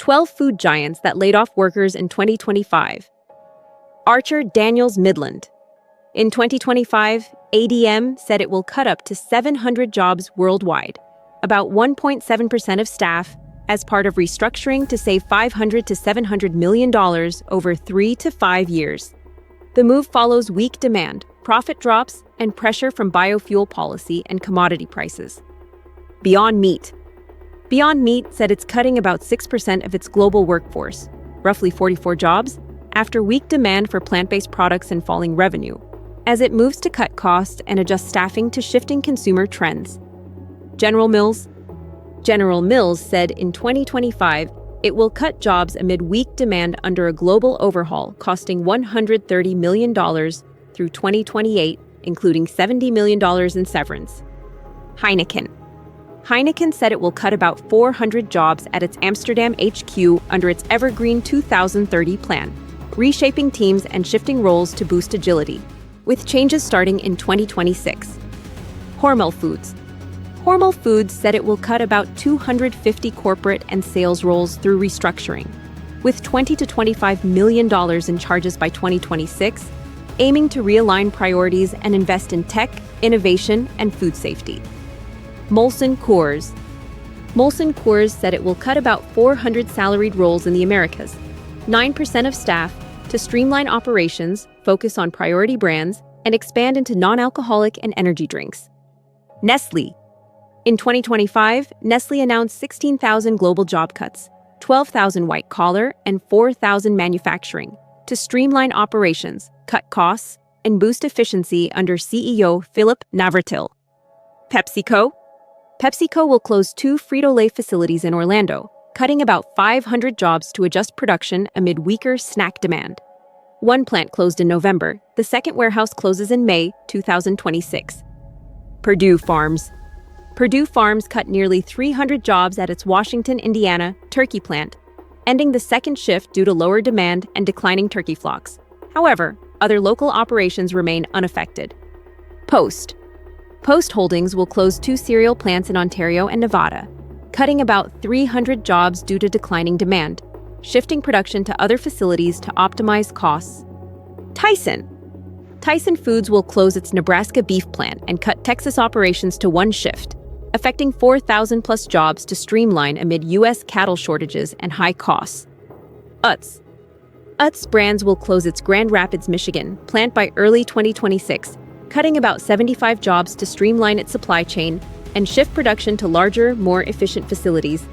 12 food giants that laid off workers in 2025. Archer Daniels Midland. In 2025, ADM said it will cut up to 700 jobs worldwide, about 1.7% of staff, as part of restructuring to save $500 to $700 million over 3 to 5 years. The move follows weak demand, profit drops, and pressure from biofuel policy and commodity prices. Beyond Meat. Beyond Meat said it's cutting about 6% of its global workforce, roughly 44 jobs, after weak demand for plant-based products and falling revenue, as it moves to cut costs and adjust staffing to shifting consumer trends. General Mills said in 2025 it will cut jobs amid weak demand under a global overhaul costing $130 million through 2028, including $70 million in severance. Heineken said it will cut about 400 jobs at its Amsterdam HQ under its Evergreen 2030 plan, reshaping teams and shifting roles to boost agility, with changes starting in 2026. Hormel Foods said it will cut about 250 corporate and sales roles through restructuring, with $20 to $25 million in charges by 2026, aiming to realign priorities and invest in tech, innovation, and food safety. Molson Coors said it will cut about 400 salaried roles in the Americas, 9% of staff, to streamline operations, focus on priority brands, and expand into non-alcoholic and energy drinks. Nestlé. In 2025, Nestlé announced 16,000 global job cuts, 12,000 white-collar, and 4,000 manufacturing, to streamline operations, cut costs, and boost efficiency under CEO Philippe Navratil. PepsiCo will close 2 Frito-Lay facilities in Orlando, cutting about 500 jobs to adjust production amid weaker snack demand. One plant closed in November, the second warehouse closes in May 2026. Purdue Farms cut nearly 300 jobs at its Washington, Indiana, turkey plant, ending the second shift due to lower demand and declining turkey flocks. However, other local operations remain unaffected. Post Holdings will close 2 cereal plants in Ontario and Nevada, cutting about 300 jobs due to declining demand, shifting production to other facilities to optimize costs. Tyson Foods will close its Nebraska beef plant and cut Texas operations to 1 shift, affecting 4,000-plus jobs to streamline amid U.S. cattle shortages and high costs. Utz Brands will close its Grand Rapids, Michigan plant by early 2026, cutting about 75 jobs to streamline its supply chain and shift production to larger, more efficient facilities,